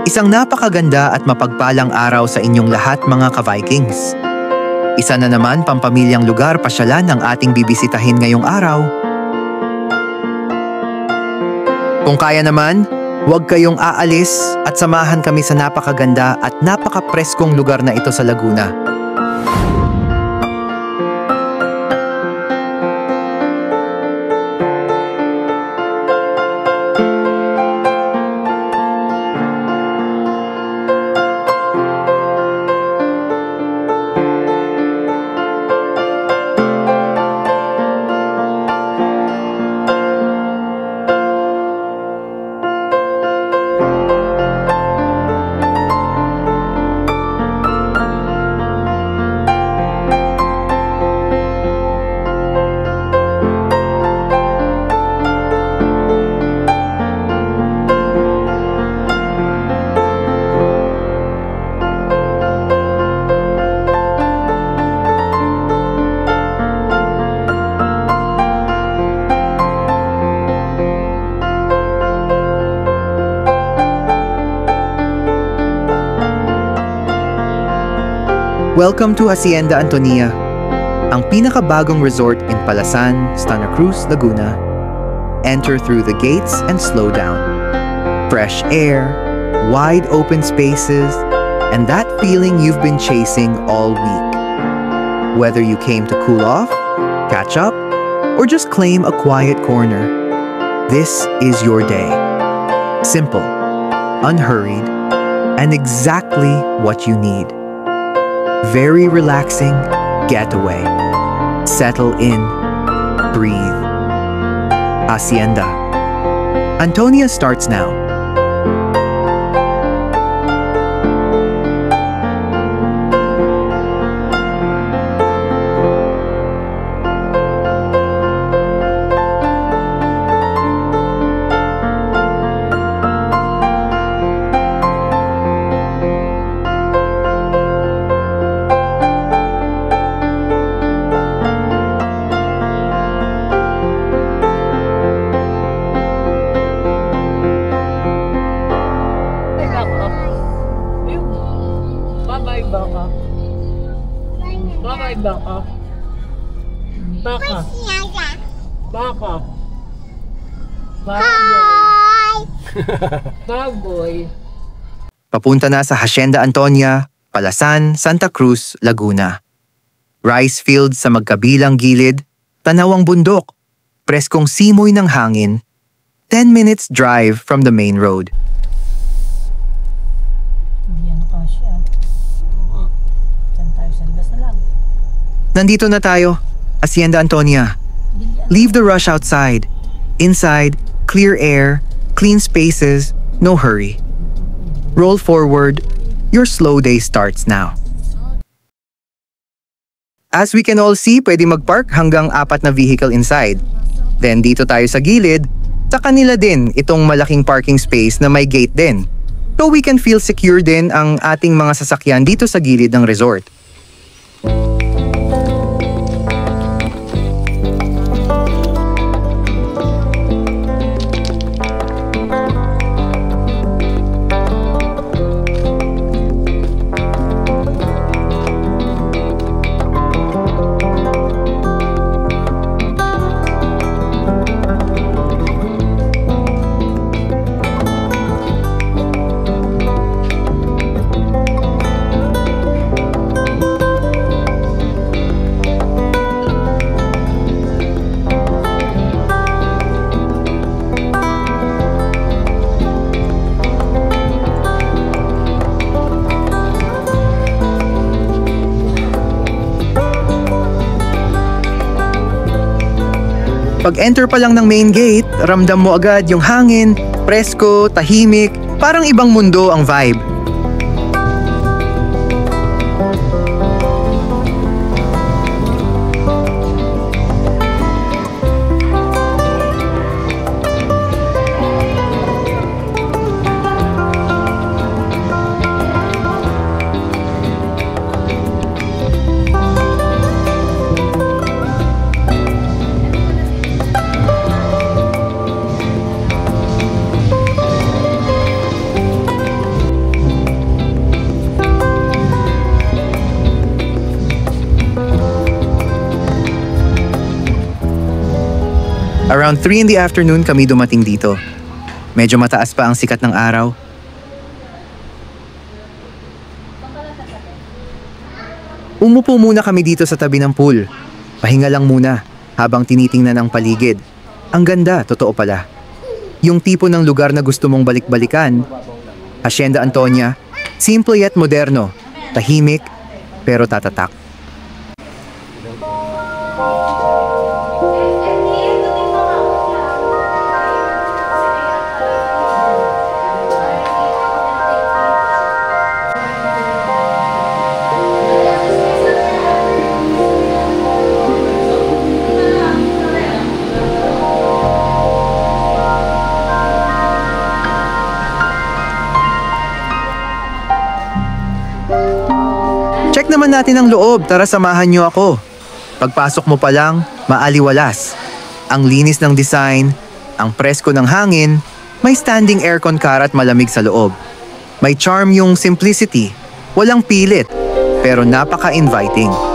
Isang napakaganda at mapagpalang araw sa inyong lahat mga ka-Vikings. Isa na naman pampamilyang lugar pasyalan ang ating bibisitahin ngayong araw. Kung kaya naman, huwag kayong aalis at samahan kami sa napakaganda at napakapreskong lugar na ito sa Laguna. Welcome to Hacienda Antonia, ang pinakabagong resort in Palasan, Santa Cruz, Laguna. Enter through the gates and slow down. Fresh air, wide open spaces, and that feeling you've been chasing all week. Whether you came to cool off, catch up, or just claim a quiet corner, this is your day. Simple, unhurried, and exactly what you need. Very relaxing getaway. Settle in, breathe. Hacienda Antonia starts now. Baboy. Papunta na sa Hacienda Antonia, Palasan, Santa Cruz, Laguna. Rice fields sa magkabilang gilid, tanawang bundok, preskong simoy ng hangin, 10 minutes drive from the main road. Hindi yan kasya. Diyan tayo sa labas na lang. Nandito na tayo, Hacienda Antonia. Leave the rush outside. Inside, clear air, clean spaces, no hurry. Roll forward, your slow day starts now. As we can all see, pwede mag-park hanggang 4 na vehicle inside. Then dito tayo sa gilid, sa kanila din itong malaking parking space na may gate din. So we can feel secure din ang ating mga sasakyan dito sa gilid ng resort. Pag-enter pa lang ng main gate, ramdam mo agad yung hangin, presko, tahimik, parang ibang mundo ang vibe. Around 3 in the afternoon kami dumating dito. Medyo mataas pa ang sikat ng araw. Umupo muna kami dito sa tabi ng pool. Pahinga lang muna habang tinitingnan ang paligid. Ang ganda, totoo pala. Yung tipo ng lugar na gusto mong balik-balikan. Hacienda Antonia, simple yet moderno. Tahimik, pero tatatak. Check naman natin ang loob, tara samahan niyo ako. Pagpasok mo pa lang, maaliwalas. Ang linis ng design, ang presko ng hangin, may standing aircon car at malamig sa loob. May charm yung simplicity, walang pilit, pero napaka-inviting.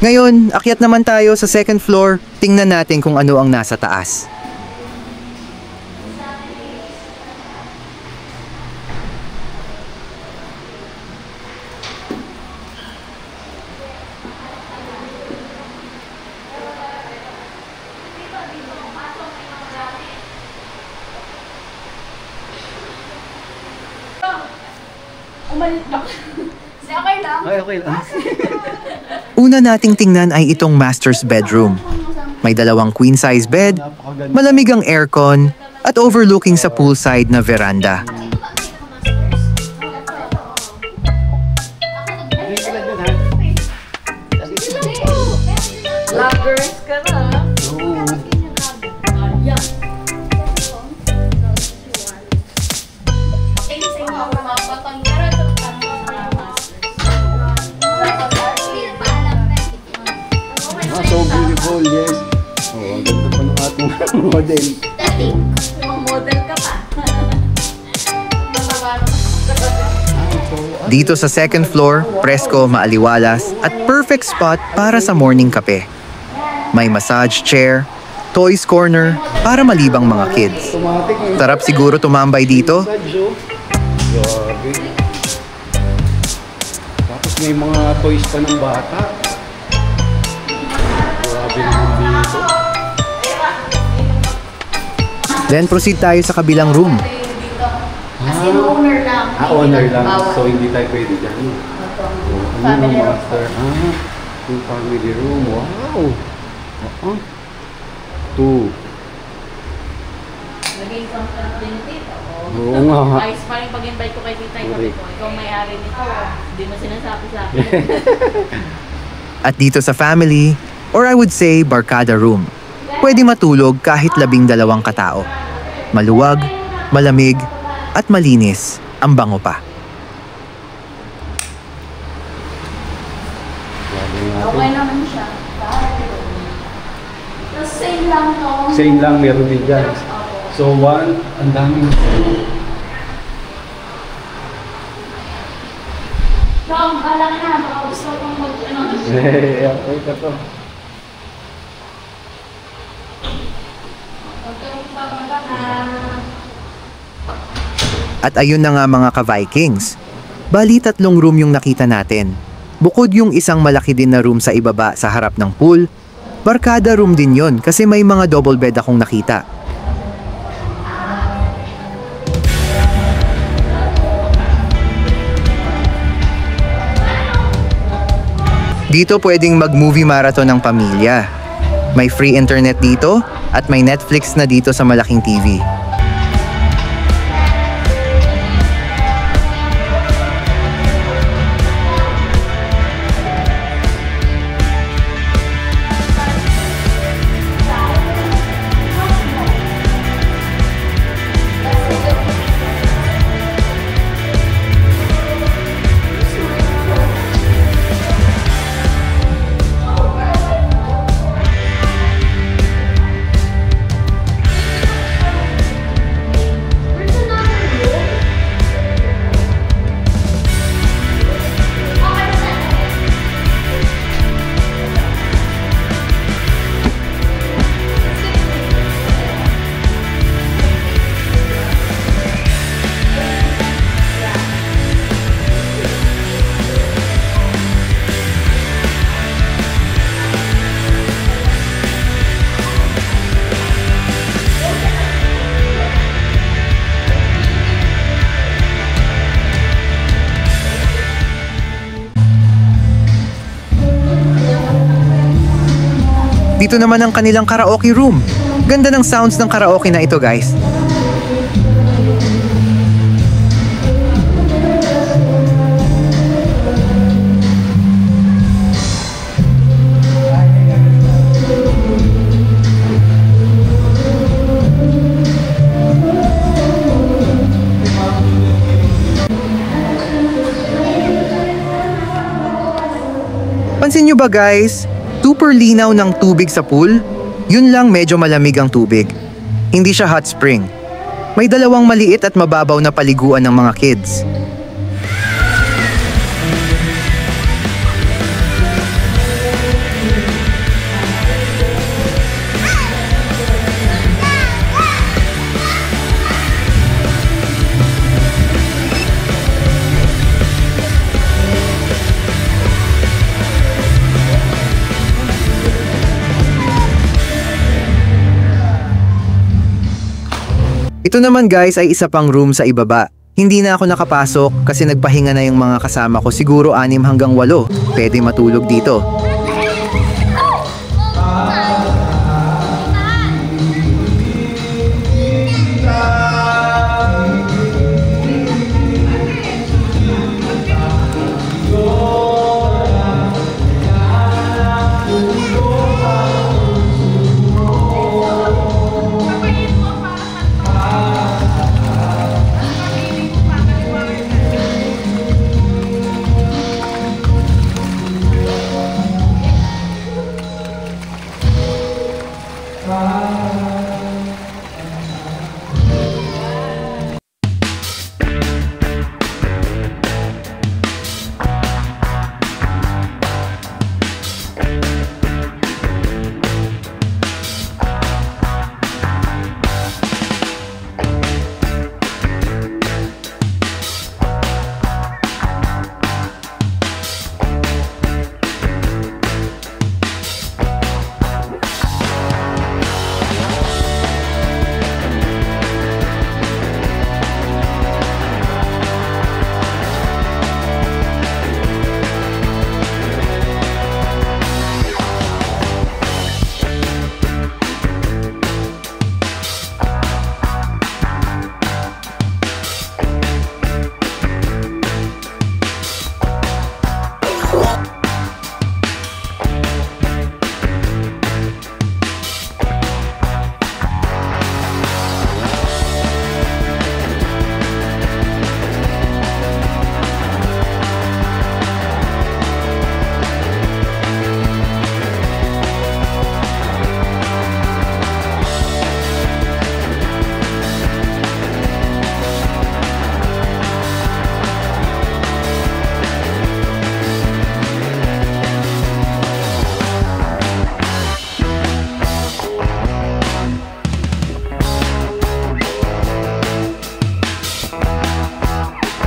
Ngayon, akyat naman tayo sa second floor. Tingnan natin kung ano ang nasa taas. Okay lang. Una nating tingnan ay itong master's bedroom. May 2 queen-size bed, malamig ang aircon, at overlooking sa poolside na veranda. Lovers ka na. So beautiful, yes. Oh, ang ganda pa ng ating model. Model ka pa. Dito sa second floor, presko, maaliwalas, at perfect spot para sa morning kape. May massage chair, toys corner, para malibang mga kids. Sarap siguro tumambay dito. Grabe. Tapos may mga toys pa ng bata. Grabe naman dito. Then proceed tayo sa kabilang room. Owner lang. Owner lang. So hindi tayo pwede dyan. Family room. Master. Yung family room. Wow. 2. Naging content din dito. Oo nga. Ayos pa rin pag-invite ko kay tita. Correct. Ikaw may-ari nito. Hindi mo sinasabi sa akin. At dito sa family, or I would say barkada room, pwede matulog kahit 12 katao. Maluwag, malamig, at malinis, ang bango pa. Okay naman siya. Tapos same lang to. Same lang, meron din dyan. So, one, ang daming. Tom, bala na. Baka gusto kong mag-ano. Okay ka to. At ayun na nga mga ka-Vikings. Bali 3 room yung nakita natin. Bukod yung isang malaki din na room sa ibaba sa harap ng pool, barkada room din yon kasi may mga double bed akong nakita. Dito pwedeng mag-movie marathon ng pamilya. May free internet dito at may Netflix na dito sa malaking TV. Dito naman ang kanilang karaoke room. Ganda ng sounds ng karaoke na ito, guys. Pansin nyo ba, guys? Super linaw ng tubig sa pool, yun lang medyo malamig ang tubig. Hindi siya hot spring. May 2 maliit at mababaw na paliguan ng mga kids. Ito naman guys ay isa pang room sa ibaba. Hindi na ako nakapasok kasi nagpahinga na yung mga kasama ko, siguro 6 hanggang 8. Pwede matulog dito.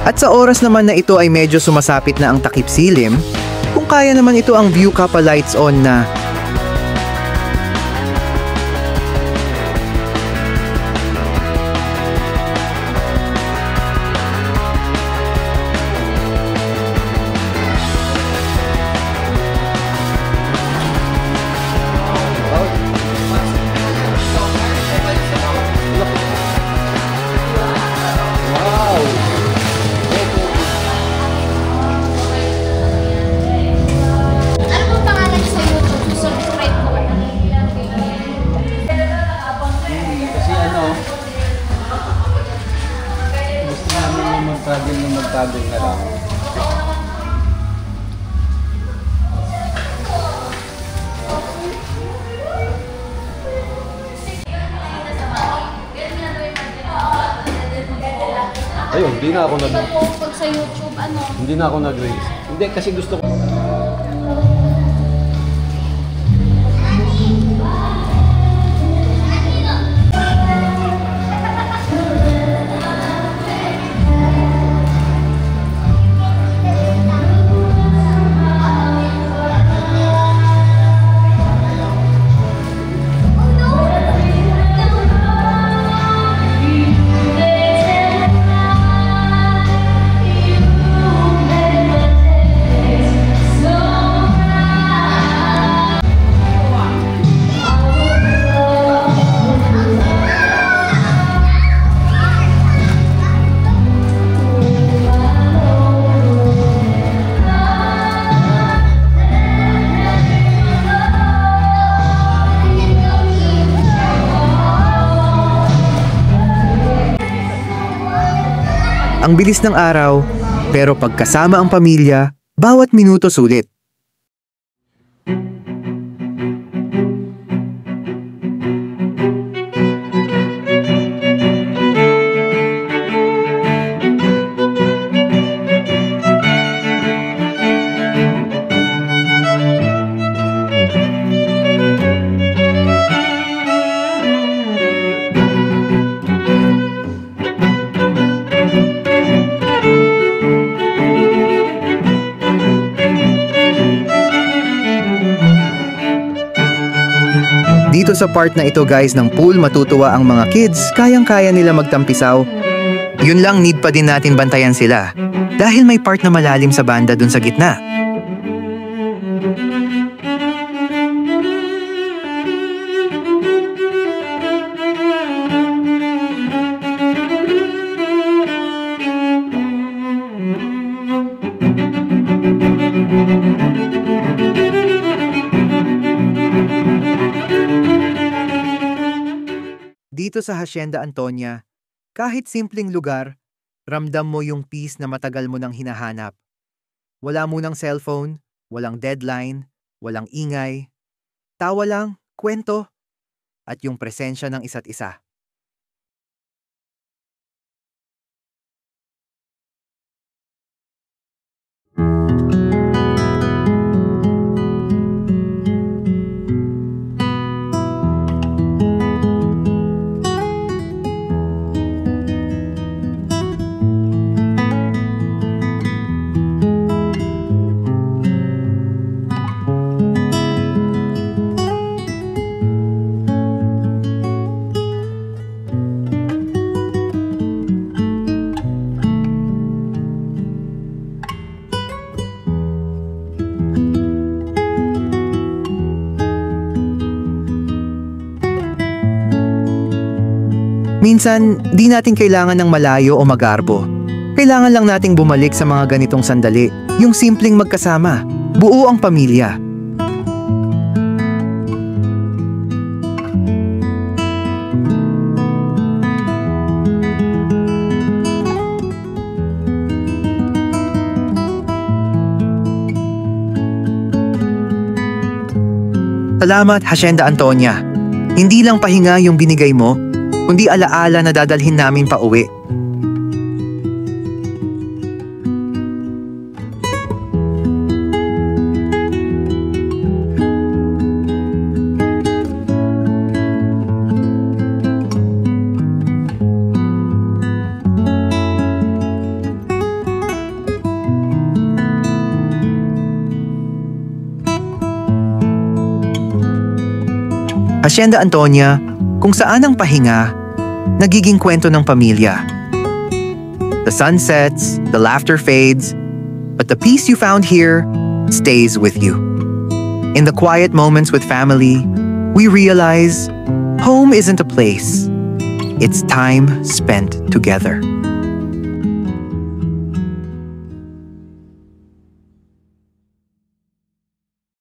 At sa oras naman na ito ay medyo sumasapit na ang takip silim, kung kaya naman ito ang view kappa lights on na. Ano pong pangalan sa YouTube? Subscribe po. Kasi ano, gusto namin na magtagal na lang. Ayun, hindi na ako Pag sa YouTube, ano? Hindi na ako nag-raise. Hindi, kasi gusto ko. Ang bilis ng araw, pero pagkasama ang pamilya, bawat minuto sulit. Dito sa part na ito guys ng pool, matutuwa ang mga kids, kayang-kaya nila magtampisaw. Yun lang, need pa din natin bantayan sila. Dahil may part na malalim sa banda dun sa gitna. Dito sa Hacienda Antonia, kahit simpleng lugar, ramdam mo yung peace na matagal mo nang hinahanap. Wala munang cellphone, walang deadline, walang ingay. Tawa lang, kwento, at yung presensya ng isa't isa. Minsan, di natin kailangan ng malayo o magarbo. Kailangan lang nating bumalik sa mga ganitong sandali, yung simpleng magkasama, buo ang pamilya. Salamat, Hacienda Antonia. Hindi lang pahinga yung binigay mo, kundi alaala na dadalhin namin pa uwi. Hacienda Antonia, kung saan ang pahinga, nagiging kwento ng pamilya. The sun sets, the laughter fades, but the peace you found here stays with you. In the quiet moments with family, we realize home isn't a place, it's time spent together.